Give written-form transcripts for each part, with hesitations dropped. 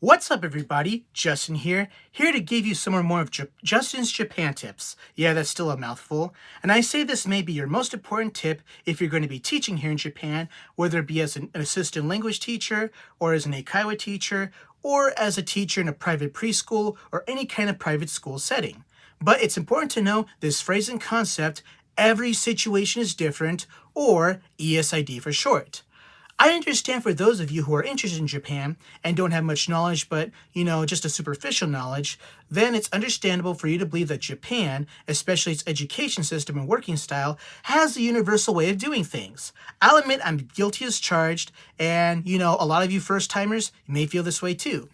What's up, everybody? Justin here to give you some more of Justin's Japan tips. Yeah, that's still a mouthful. And I say this may be your most important tip if you're going to be teaching here in Japan, whether it be as an assistant language teacher, or as an eikaiwa teacher, or as a teacher in a private preschool, or any kind of private school setting. But it's important to know this phrase and concept, every situation is different, or ESID for short. I understand for those of you who are interested in Japan and don't have much knowledge, but just a superficial knowledge, then it's understandable for you to believe that Japan, especially its education system and working style, has a universal way of doing things. I'll admit I'm guilty as charged, and a lot of you first timers may feel this way too.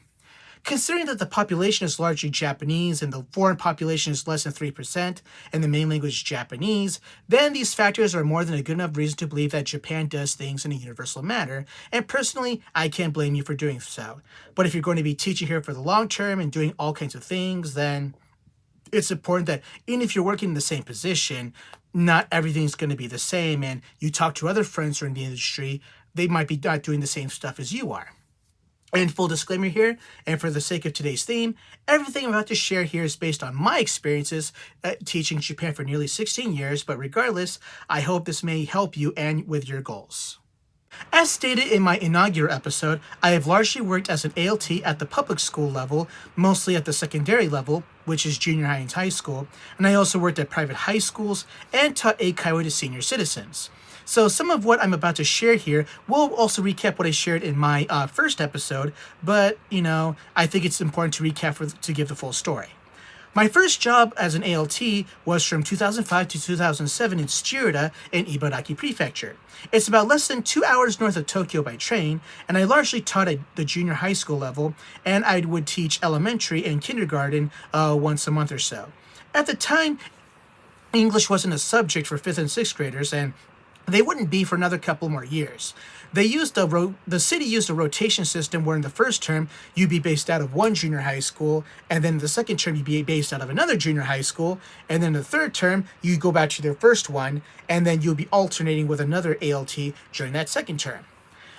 Considering that the population is largely Japanese and the foreign population is less than 3% and the main language is Japanese, then these factors are more than a good enough reason to believe that Japan does things in a universal manner, and personally, I can't blame you for doing so. But if you're going to be teaching here for the long term and doing all kinds of things, then it's important that even if you're working in the same position, not everything's going to be the same, and you talk to other friends who are in the industry, they might be not doing the same stuff as you are. And full disclaimer here, and for the sake of today's theme, everything I'm about to share here is based on my experiences teaching Japan for nearly 16 years, but regardless, I hope this may help you and with your goals. As stated in my inaugural episode, I have largely worked as an ALT at the public school level, mostly at the secondary level, which is junior high and high school, and I also worked at private high schools and taught eikaiwa to senior citizens. So some of what I'm about to share here will also recap what I shared in my first episode, but, I think it's important to recap to give the full story. My first job as an ALT was from 2005 to 2007 in Tsuchiura in Ibaraki Prefecture. It's about less than 2 hours north of Tokyo by train, and I largely taught at the junior high school level, and I would teach elementary and kindergarten once a month or so. At the time, English wasn't a subject for 5th and 6th graders, and they wouldn't be for another couple more years. The city used a rotation system where in the first term you'd be based out of one junior high school, and then the second term you'd be based out of another junior high school, and then the third term you go back to their first one, and then you'll be alternating with another ALT during that second term.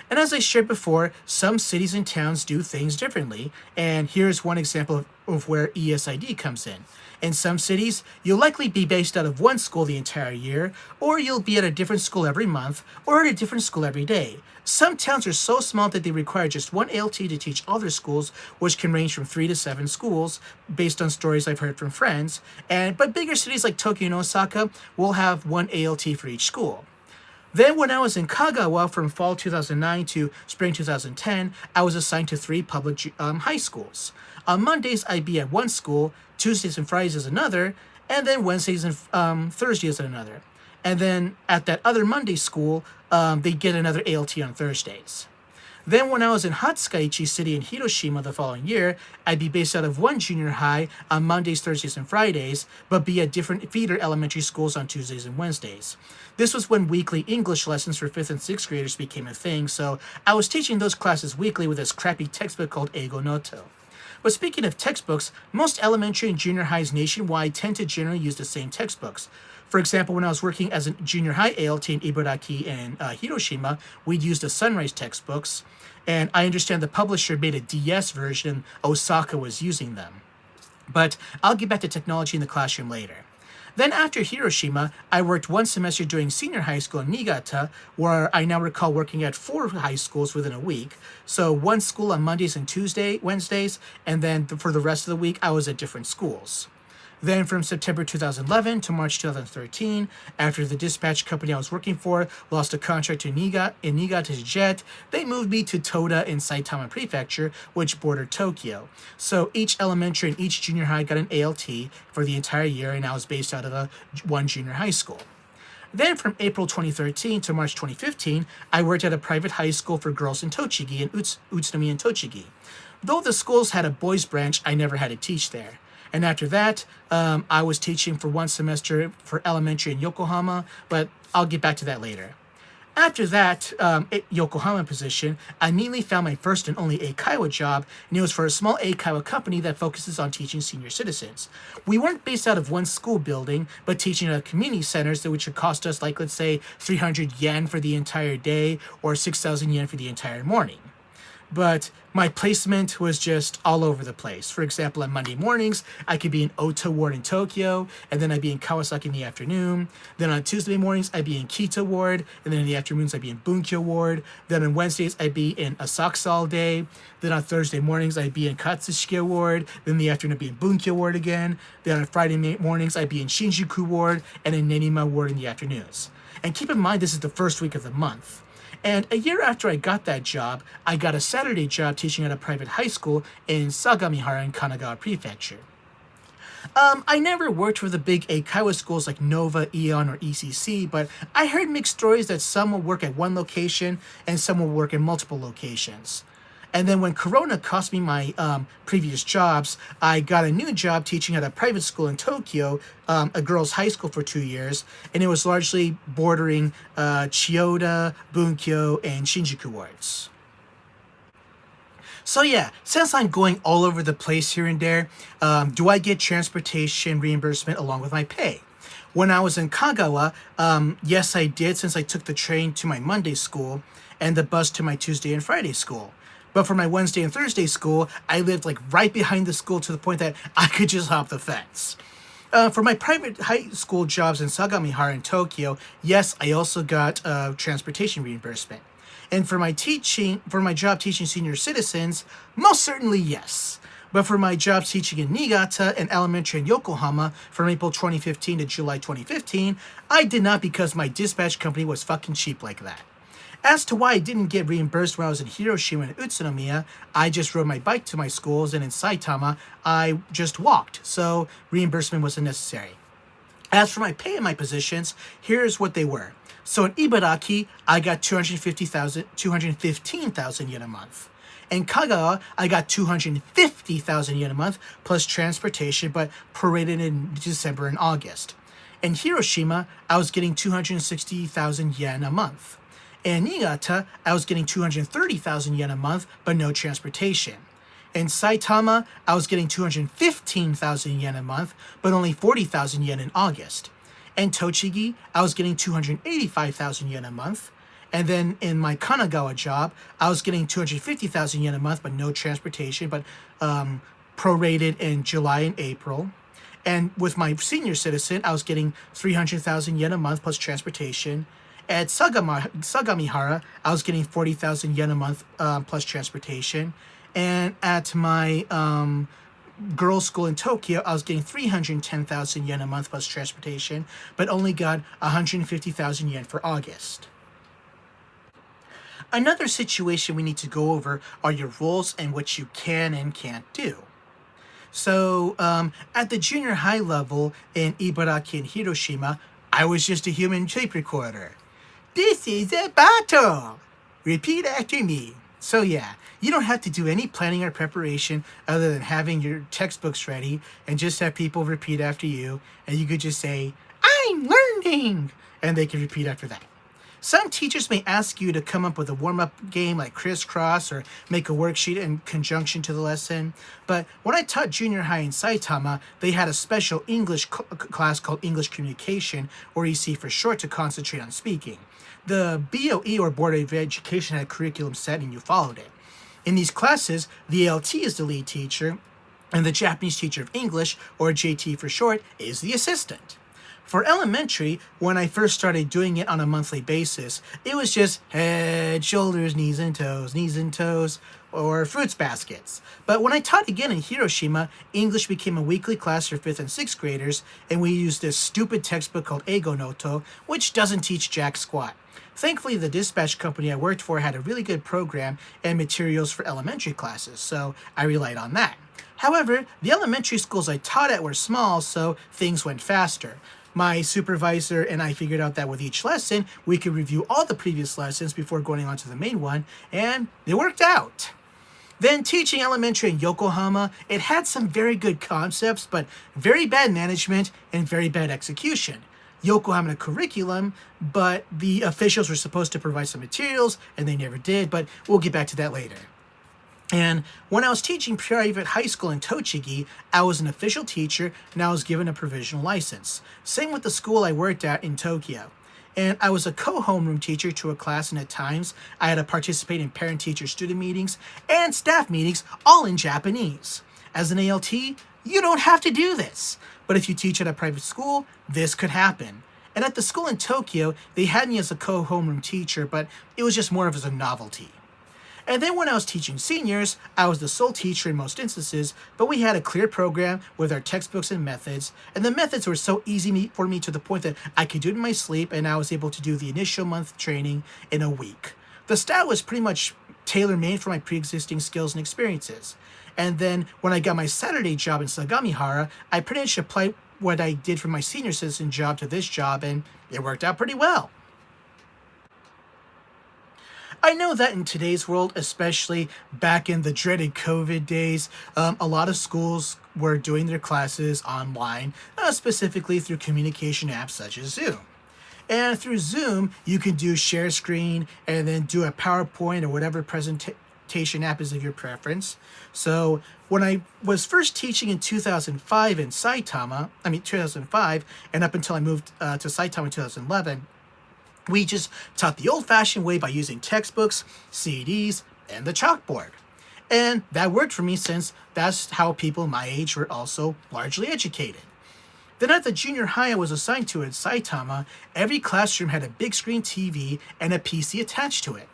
And as I shared before, some cities and towns do things differently, and here's one example of where ESID comes in. In some cities, you'll likely be based out of one school the entire year, or you'll be at a different school every month, or at a different school every day. Some towns are so small that they require just one ALT to teach all their schools, which can range from 3 to 7 schools, based on stories I've heard from friends. But bigger cities like Tokyo and Osaka will have one ALT for each school. Then when I was in Kagawa from fall 2009 to spring 2010, I was assigned to 3 public high schools. On Mondays, I'd be at one school, Tuesdays and Fridays is another, and then Wednesdays and Thursdays at another. And then at that other Monday school, they'd get another ALT on Thursdays. Then when I was in Hatsukaichi City in Hiroshima the following year, I'd be based out of one junior high on Mondays, Thursdays, and Fridays, but be at different feeder elementary schools on Tuesdays and Wednesdays. This was when weekly English lessons for 5th and 6th graders became a thing, so I was teaching those classes weekly with this crappy textbook called Eigo Noto. But speaking of textbooks, most elementary and junior highs nationwide tend to generally use the same textbooks. For example, when I was working as a junior high ALT in Ibaraki and Hiroshima, we'd use the Sunrise textbooks, and I understand the publisher made a DS version and Osaka was using them. But I'll get back to technology in the classroom later. Then after Hiroshima, I worked one semester during senior high school in Niigata, where I now recall working at 4 high schools within a week. So one school on Mondays and Wednesdays, and then for the rest of the week, I was at different schools. Then from September 2011 to March 2013, after the dispatch company I was working for lost a contract to Niigata Jet, they moved me to Toda in Saitama Prefecture, which bordered Tokyo. So each elementary and each junior high got an ALT for the entire year, and I was based out of one junior high school. Then from April 2013 to March 2015, I worked at a private high school for girls in Tochigi, in Utsunomiya and Tochigi. Though the schools had a boys branch, I never had to teach there. And after that, I was teaching for one semester for elementary in Yokohama, but I'll get back to that later. After that Yokohama position, I immediately found my first and only eikaiwa job, and it was for a small eikaiwa company that focuses on teaching senior citizens. We weren't based out of one school building, but teaching at community centers, which would cost us, like, let's say, 300 yen for the entire day, or 6,000 yen for the entire morning. but my placement was just all over the place. For example, on Monday mornings, I could be in Ota Ward in Tokyo, and then I'd be in Kawasaki in the afternoon. Then on Tuesday mornings, I'd be in Kita Ward, and then in the afternoons, I'd be in Bunkyo Ward. Then on Wednesdays, I'd be in Asakusa all day. Then on Thursday mornings, I'd be in Katsushika Ward. Then in the afternoon, I'd be in Bunkyo Ward again. Then on Friday mornings, I'd be in Shinjuku Ward, and in Nenima Ward in the afternoons. And keep in mind, this is the first week of the month. And a year after I got that job, I got a Saturday job teaching at a private high school in Sagamihara in Kanagawa Prefecture. I never worked for the big Eikaiwa schools like Nova, Eon, or ECC, but I heard mixed stories that some will work at one location and some will work in multiple locations. And then when Corona cost me my previous jobs, I got a new job teaching at a private school in Tokyo, a girls' high school for 2 years, and it was largely bordering Chiyoda, Bunkyo, and Shinjuku wards. So yeah, since I'm going all over the place here and there, do I get transportation reimbursement along with my pay? When I was in Kagawa, yes I did, since I took the train to my Monday school and the bus to my Tuesday and Friday school. But for my Wednesday and Thursday school, I lived like right behind the school to the point that I could just hop the fence. For my private high school jobs in Sagamihara in Tokyo, yes, I also got transportation reimbursement. And for my job teaching senior citizens, most certainly yes. But for my job teaching in Niigata and elementary in Yokohama from April 2015 to July 2015, I did not, because my dispatch company was fucking cheap like that. As to why I didn't get reimbursed when I was in Hiroshima and Utsunomiya, I just rode my bike to my schools, and in Saitama, I just walked, so reimbursement wasn't necessary. As for my pay and my positions, here's what they were. So in Ibaraki, I got 215,000 yen a month. In Kagawa, I got 250,000 yen a month, plus transportation, but prorated in December and August. In Hiroshima, I was getting 260,000 yen a month. In Niigata, I was getting 230,000 yen a month, but no transportation. In Saitama, I was getting 215,000 yen a month, but only 40,000 yen in August. In Tochigi, I was getting 285,000 yen a month. And then in my Kanagawa job, I was getting 250,000 yen a month, but no transportation, but prorated in July and April. And with my senior citizen, I was getting 300,000 yen a month plus transportation. At Sagamihara, I was getting 40,000 yen a month plus transportation. And at my girls' school in Tokyo, I was getting 310,000 yen a month plus transportation, but only got 150,000 yen for August. Another situation we need to go over are your roles and what you can and can't do. So at the junior high level in Ibaraki and Hiroshima, I was just a human tape recorder. This is a battle! Repeat after me. So yeah, you don't have to do any planning or preparation other than having your textbooks ready and just have people repeat after you, and you could just say, "I'm learning!" and they can repeat after that. Some teachers may ask you to come up with a warm-up game like crisscross or make a worksheet in conjunction to the lesson. But when I taught junior high in Saitama, they had a special English class called English Communication, or EC for short, to concentrate on speaking. The BOE, or Board of Education, had a curriculum set and you followed it. In these classes, the ALT is the lead teacher, and the Japanese teacher of English, or JT for short, is the assistant. For elementary, when I first started doing it on a monthly basis, it was just head, shoulders, knees and toes, or fruits baskets. But when I taught again in Hiroshima, English became a weekly class for 5th and 6th graders, and we used this stupid textbook called Eigo Noto, which doesn't teach jack squat. Thankfully, the dispatch company I worked for had a really good program and materials for elementary classes, so I relied on that. However, the elementary schools I taught at were small, so things went faster. My supervisor and I figured out that with each lesson, we could review all the previous lessons before going on to the main one, and it worked out. Then teaching elementary in Yokohama, it had some very good concepts, but very bad management and very bad execution. Yokohama had a curriculum, but the officials were supposed to provide some materials, and they never did, but we'll get back to that later. And when I was teaching private high school in Tochigi, I was an official teacher, and I was given a provisional license. Same with the school I worked at in Tokyo. And I was a co-homeroom teacher to a class, and at times I had to participate in parent-teacher student meetings and staff meetings, all in Japanese. As an ALT, you don't have to do this. But if you teach at a private school, this could happen. And at the school in Tokyo, they had me as a co-homeroom teacher, but it was just more of as a novelty. And then when I was teaching seniors, I was the sole teacher in most instances, but we had a clear program with our textbooks and methods, and the methods were so easy for me to the point that I could do it in my sleep, and I was able to do the initial month training in a week. The style was pretty much tailor-made for my pre-existing skills and experiences. And then when I got my Saturday job in Sagamihara, I pretty much applied what I did for my senior citizen job to this job, and it worked out pretty well. I know that in today's world, especially back in the dreaded COVID days, a lot of schools were doing their classes online, specifically through communication apps such as Zoom. And through Zoom, you can do share screen and then do a PowerPoint or whatever presentation app is of your preference. So when I was first teaching in 2005 in Saitama, 2005, and up until I moved to Saitama in 2011, we just taught the old-fashioned way by using textbooks, CDs, and the chalkboard. And that worked for me since that's how people my age were also largely educated. Then at the junior high I was assigned to in Saitama, every classroom had a big screen TV and a PC attached to it.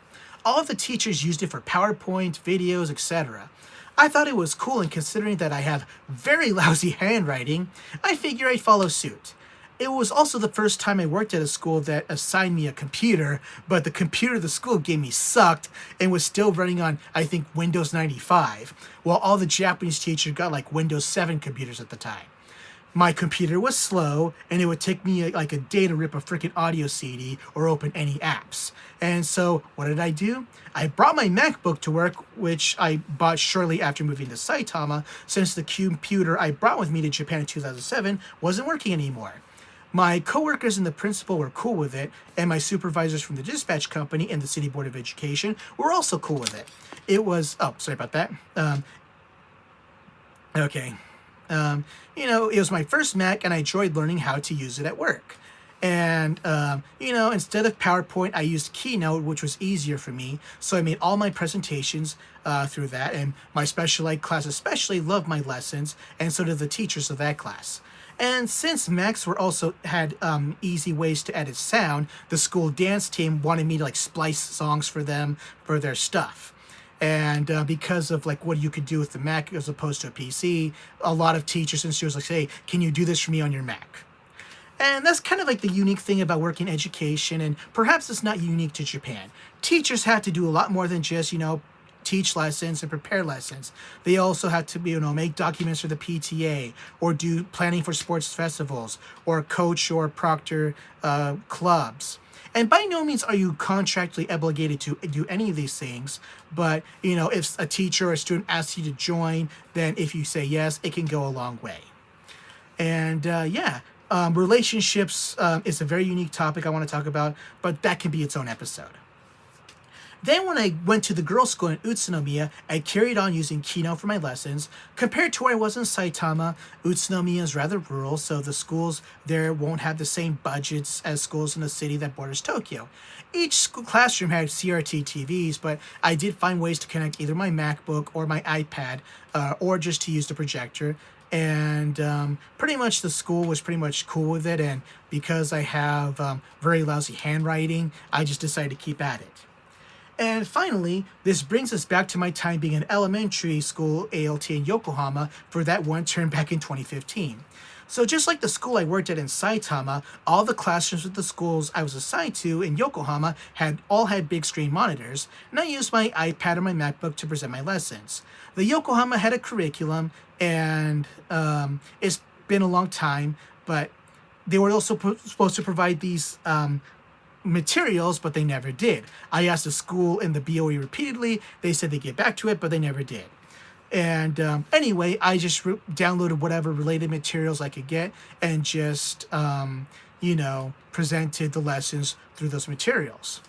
All of the teachers used it for PowerPoint, videos, etc. I thought it was cool, and considering that I have very lousy handwriting, I figured I'd follow suit. It was also the first time I worked at a school that assigned me a computer, but the computer the school gave me sucked and was still running on, I think, Windows 95, while all the Japanese teachers got like Windows 7 computers at the time. My computer was slow, and it would take me like a day to rip a freaking audio CD or open any apps. And so what did I do? I brought my MacBook to work, which I bought shortly after moving to Saitama, since the computer I brought with me to Japan in 2007 wasn't working anymore. My coworkers and the principal were cool with it, and my supervisors from the dispatch company and the City Board of Education were also cool with it. It was, sorry about that. It was my first Mac, and I enjoyed learning how to use it at work. And, instead of PowerPoint, I used Keynote, which was easier for me. So I made all my presentations through that, and my special ed class especially loved my lessons, and so did the teachers of that class. And since Macs had easy ways to edit sound, the school dance team wanted me to splice songs for them for their stuff. And because of what you could do with the Mac as opposed to a PC, a lot of teachers and students say, "Can you do this for me on your Mac?" And that's kind of the unique thing about working education, and perhaps it's not unique to Japan. Teachers have to do a lot more than just, teach lessons and prepare lessons. They also have to make documents for the PTA, or do planning for sports festivals, or coach or proctor clubs. And by no means are you contractually obligated to do any of these things, but if a teacher or a student asks you to join, then if you say yes, it can go a long way. And relationships is a very unique topic I want to talk about, but that can be its own episode. Then when I went to the girls' school in Utsunomiya, I carried on using Keynote for my lessons. Compared to where I was in Saitama, Utsunomiya is rather rural, so the schools there won't have the same budgets as schools in the city that borders Tokyo. Each school classroom had CRT TVs, but I did find ways to connect either my MacBook or my iPad, or just to use the projector. And pretty much the school was pretty much cool with it, and because I have very lousy handwriting, I just decided to keep at it. And finally, this brings us back to my time being an elementary school ALT in Yokohama for that one term back in 2015. So just like the school I worked at in Saitama, all the classrooms with the schools I was assigned to in Yokohama had big screen monitors, and I used my iPad or my MacBook to present my lessons. The Yokohama had a curriculum, and it's been a long time, but they were also supposed to provide these materials, but they never did. I asked the school and the BOE repeatedly. They said they'd get back to it, but they never did. And anyway, I just downloaded whatever related materials I could get and just, presented the lessons through those materials.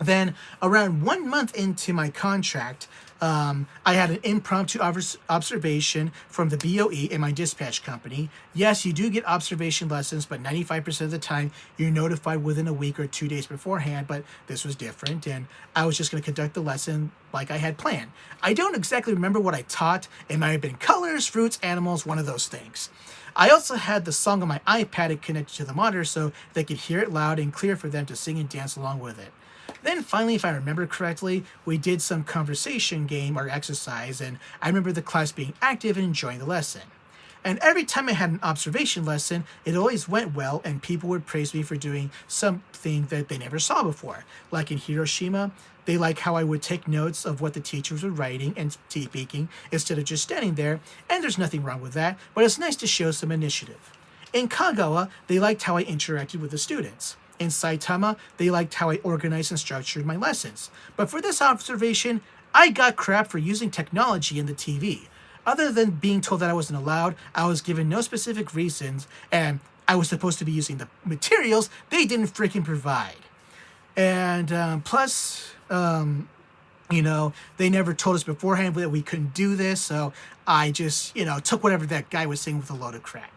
Then, around 1 month into my contract, I had an impromptu observation from the BOE in my dispatch company. Yes, you do get observation lessons, but 95% of the time you're notified within a week or 2 days beforehand, but this was different, and I was just going to conduct the lesson like I had planned. I don't exactly remember what I taught. It might have been colors, fruits, animals, one of those things. I also had the song on my iPad connected to the monitor so they could hear it loud and clear for them to sing and dance along with it. Then finally, if I remember correctly, we did some conversation game or exercise, and I remember the class being active and enjoying the lesson. And every time I had an observation lesson, it always went well, and people would praise me for doing something that they never saw before. Like in Hiroshima, they like how I would take notes of what the teachers were writing and speaking instead of just standing there, and there's nothing wrong with that, but it's nice to show some initiative. In Kagawa, they liked how I interacted with the students. In Saitama, they liked how I organized and structured my lessons. But for this observation, I got crap for using technology in the TV. Other than being told that I wasn't allowed, I was given no specific reasons, and I was supposed to be using the materials they didn't freaking provide. And plus, they never told us beforehand that we couldn't do this, so I just, took whatever that guy was saying with a load of crap.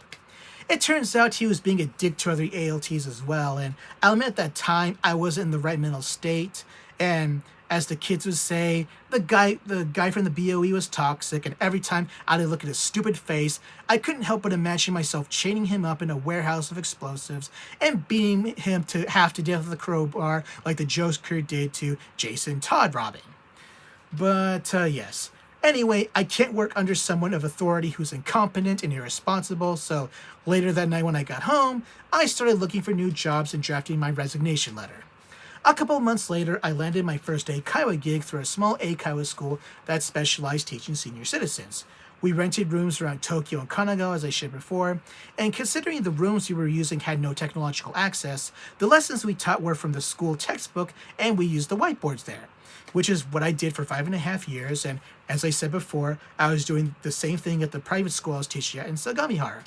It turns out he was being a dick to other ALTs as well, and I'll admit at that time I wasn't in the right mental state, and as the kids would say, the guy from the BOE was toxic, and every time I'd look at his stupid face, I couldn't help but imagine myself chaining him up in a warehouse of explosives and beating him to half to death with a crowbar like the Joker did to Jason Todd robbing. But yes. Anyway, I can't work under someone of authority who's incompetent and irresponsible, so later that night when I got home, I started looking for new jobs and drafting my resignation letter. A couple of months later, I landed my first Eikaiwa gig through a small Eikaiwa school that specialized teaching senior citizens. We rented rooms around Tokyo and Kanagawa, as I shared before, and considering the rooms we were using had no technological access, the lessons we taught were from the school textbook, and we used the whiteboards there, which is what I did for 5.5 years, and as I said before, I was doing the same thing at the private school I was teaching at in Sagamihara.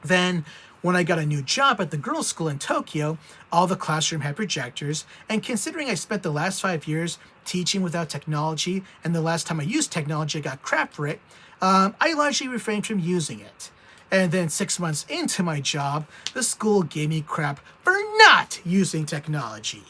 Then, when I got a new job at the girls' school in Tokyo, all the classroom had projectors, and considering I spent the last 5 years teaching without technology, and the last time I used technology I got crap for it, I largely refrained from using it. And then 6 months into my job, the school gave me crap for not using technology.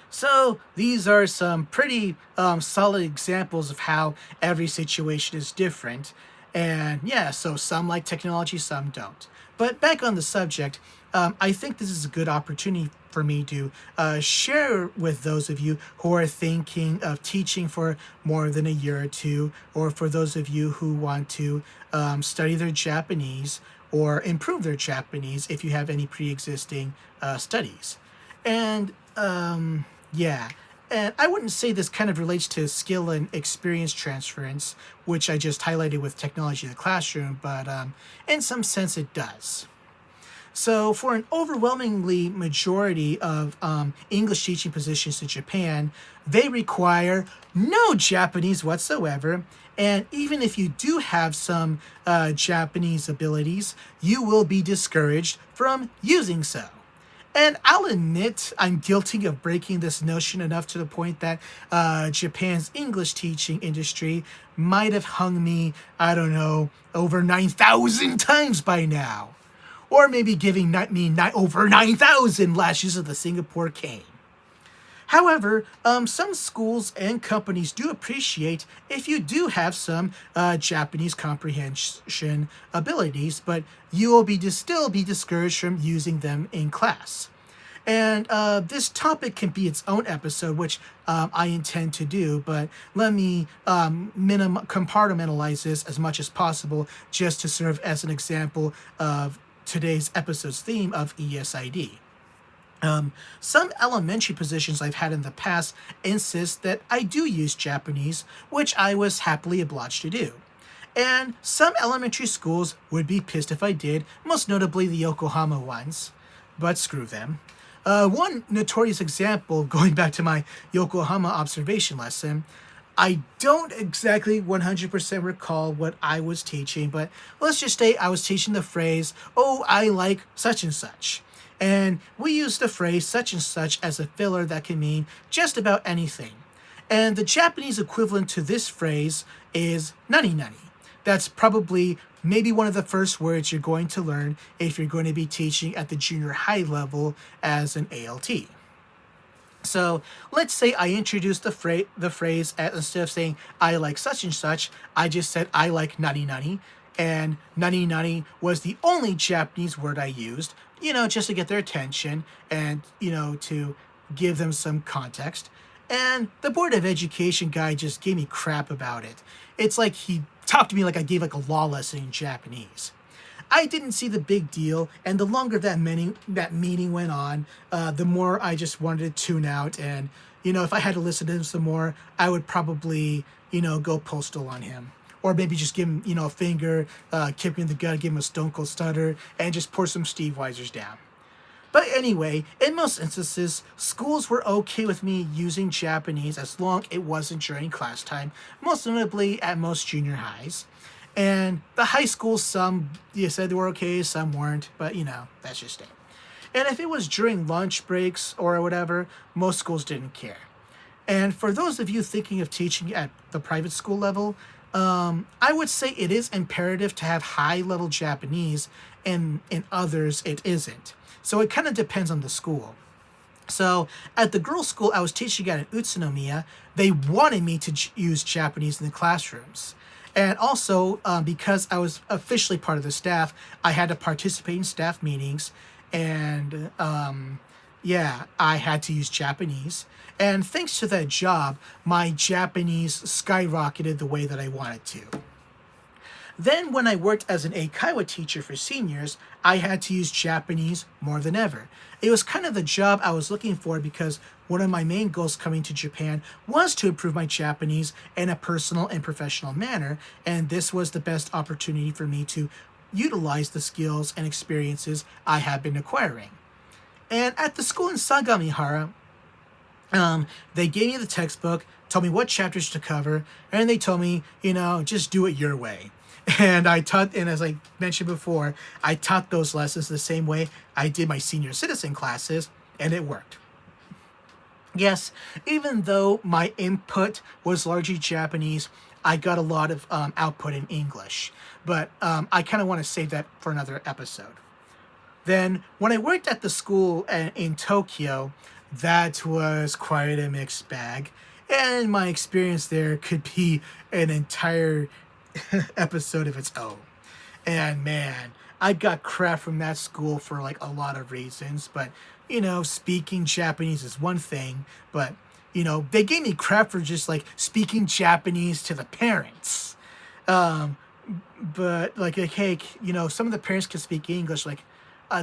So these are some pretty solid examples of how every situation is different. And yeah, so some like technology, some don't. But back on the subject, I think this is a good opportunity for me to share with those of you who are thinking of teaching for more than a year or two, or for those of you who want to study their Japanese or improve their Japanese if you have any pre-existing studies. And yeah, and I wouldn't say this kind of relates to skill and experience transference, which I just highlighted with technology in the classroom, but in some sense it does. So for an overwhelmingly majority of English teaching positions in Japan, they require no Japanese whatsoever, and even if you do have some Japanese abilities, you will be discouraged from using so. And I'll admit I'm guilty of breaking this notion enough to the point that Japan's English teaching industry might have hung me, I don't know, over 9,000 times by now. Or maybe giving me over 9,000 lashes of the Singapore cane. However, some schools and companies do appreciate if you do have some Japanese comprehension abilities, but you will still be discouraged from using them in class. And this topic can be its own episode, which I intend to do, but let me compartmentalize this as much as possible just to serve as an example of today's episode's theme of ESID. Some elementary positions I've had in the past insist that I do use Japanese, which I was happily obliged to do. And some elementary schools would be pissed if I did, most notably the Yokohama ones, but screw them. One notorious example, going back to my Yokohama observation lesson, I don't exactly 100% recall what I was teaching, but let's just say I was teaching the phrase, "Oh, I like such and such." And we use the phrase such and such as a filler that can mean just about anything. And the Japanese equivalent to this phrase is nani nani. That's probably maybe one of the first words you're going to learn if you're going to be teaching at the junior high level as an ALT. So let's say I introduced the phrase instead of saying I like such and such, I just said I like nani nani. And nani nani was the only Japanese word I used, just to get their attention and, to give them some context. And the Board of Education guy just gave me crap about it. It's like he talked to me like I gave like a law lesson in Japanese. I didn't see the big deal, and the longer that meeting went on, the more I just wanted to tune out. And, if I had to listen to him some more, I would probably, go postal on him. Or maybe just give him, a finger, kick him in the gut, give him a stone cold stutter, and just pour some Steve Weisers down. But anyway, in most instances, schools were okay with me using Japanese as long it wasn't during class time, most notably at most junior highs. And the high schools, some said they were okay, some weren't, but that's just it. And if it was during lunch breaks or whatever, most schools didn't care. And for those of you thinking of teaching at the private school level, I would say it is imperative to have high-level Japanese, and in others it isn't. So it kind of depends on the school. So at the girls' school I was teaching at in Utsunomiya, they wanted me to use Japanese in the classrooms. And also, because I was officially part of the staff, I had to participate in staff meetings, and I had to use Japanese. And thanks to that job, my Japanese skyrocketed the way that I wanted to. Then when I worked as an eikaiwa teacher for seniors, I had to use Japanese more than ever. It was kind of the job I was looking for because one of my main goals coming to Japan was to improve my Japanese in a personal and professional manner, and this was the best opportunity for me to utilize the skills and experiences I have been acquiring. And at the school in Sagamihara, they gave me the textbook, told me what chapters to cover, and they told me, just do it your way. And I taught, and as I mentioned before, I taught those lessons the same way I did my senior citizen classes, and it worked. Yes, even though my input was largely Japanese, I got a lot of output in English. But I kind of want to save that for another episode. Then, when I worked at the school in Tokyo, that was quite a mixed bag. And my experience there could be an entire episode of its own. And man, I got crap from that school for like a lot of reasons, but speaking Japanese is one thing, but they gave me crap for just like speaking Japanese to the parents. But like hey, some of the parents can speak English, like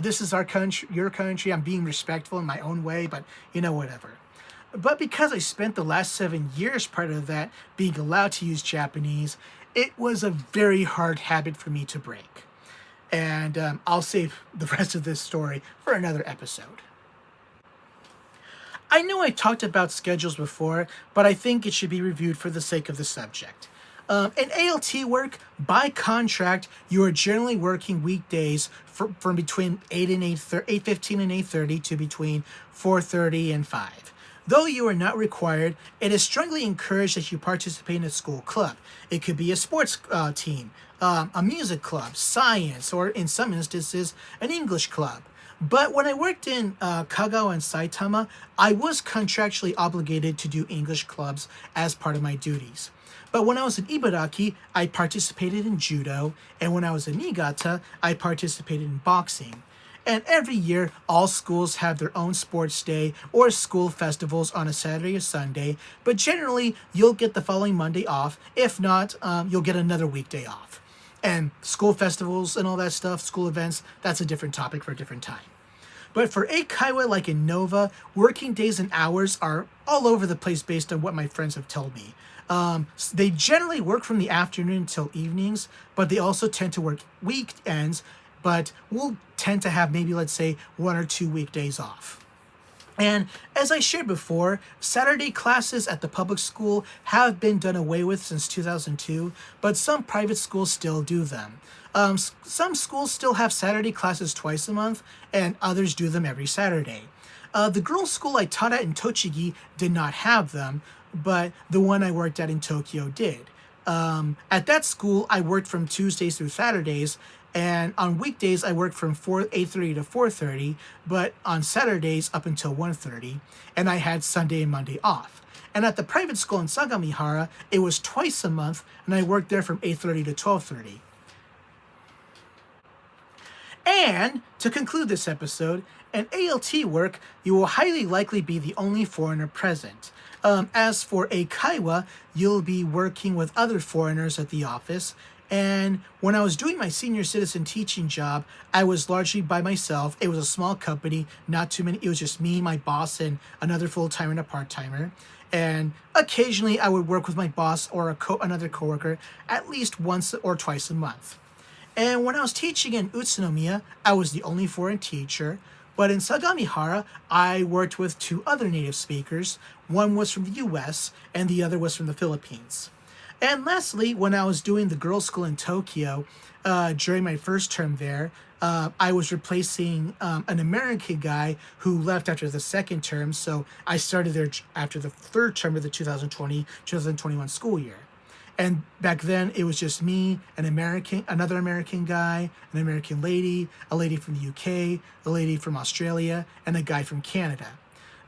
this is our country, your country, I'm being respectful in my own way, but whatever. But because I spent the last 7 years prior to that being allowed to use Japanese, it was a very hard habit for me to break. And I'll save the rest of this story for another episode. I know I talked about schedules before, but I think it should be reviewed for the sake of the subject. In ALT work, by contract, you are generally working weekdays from between 8:15 and 8:30 to between 4:30 and 5. Though you are not required, it is strongly encouraged that you participate in a school club. It could be a sports team, a music club, science, or in some instances, an English club. But when I worked in Kagawa and Saitama, I was contractually obligated to do English clubs as part of my duties. But when I was in Ibaraki, I participated in judo, and when I was in Niigata, I participated in boxing. And every year, all schools have their own sports day or school festivals on a Saturday or Sunday, but generally, you'll get the following Monday off. If not, you'll get another weekday off. And school festivals and all that stuff, school events, that's a different topic for a different time. But for eikaiwa, like in Nova, working days and hours are all over the place based on what my friends have told me. They generally work from the afternoon until evenings, but they also tend to work weekends, but we'll tend to have maybe, let's say, 1 or 2 weekdays off. And as I shared before, Saturday classes at the public school have been done away with since 2002, but some private schools still do them. Some schools still have Saturday classes twice a month, and others do them every Saturday. The girls' school I taught at in Tochigi did not have them, but the one I worked at in Tokyo did. At that school, I worked from Tuesdays through Saturdays, and on weekdays I worked from 8:30 to 4:30, but on Saturdays up until 1:30, and I had Sunday and Monday off. And at the private school in Sagamihara, it was twice a month, and I worked there from 8:30 to 12:30. And to conclude this episode, in ALT work, you will highly likely be the only foreigner present. As for a kaiwa, you'll be working with other foreigners at the office. And when I was doing my senior citizen teaching job, I was largely by myself. It was a small company, not too many. It was just me, my boss, and another full-timer and a part-timer. And occasionally I would work with my boss or another coworker at least once or twice a month. And when I was teaching in Utsunomiya, I was the only foreign teacher. But in Sagamihara, I worked with two other native speakers. One was from the US and the other was from the Philippines. And lastly, when I was doing the girls' school in Tokyo, during my first term there, I was replacing an American guy who left after the second term. So I started there after the third term of the 2020-2021 school year. And back then, it was just me, another American guy, an American lady, a lady from the UK, a lady from Australia, and a guy from Canada.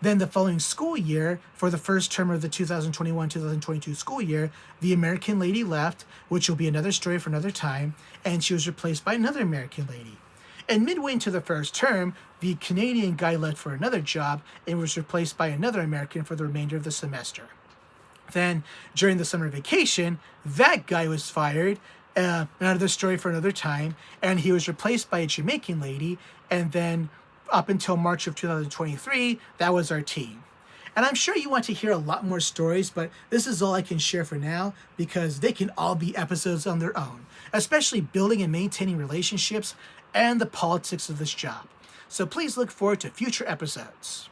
Then the following school year, for the first term of the 2021-2022 school year, the American lady left, which will be another story for another time, and she was replaced by another American lady. And midway into the first term, the Canadian guy left for another job and was replaced by another American for the remainder of the semester. Then, during the summer vacation, that guy was fired, another story for another time, and he was replaced by a Jamaican lady, and then up until March of 2023, that was our team. And I'm sure you want to hear a lot more stories, but this is all I can share for now because they can all be episodes on their own, especially building and maintaining relationships and the politics of this job. So please look forward to future episodes.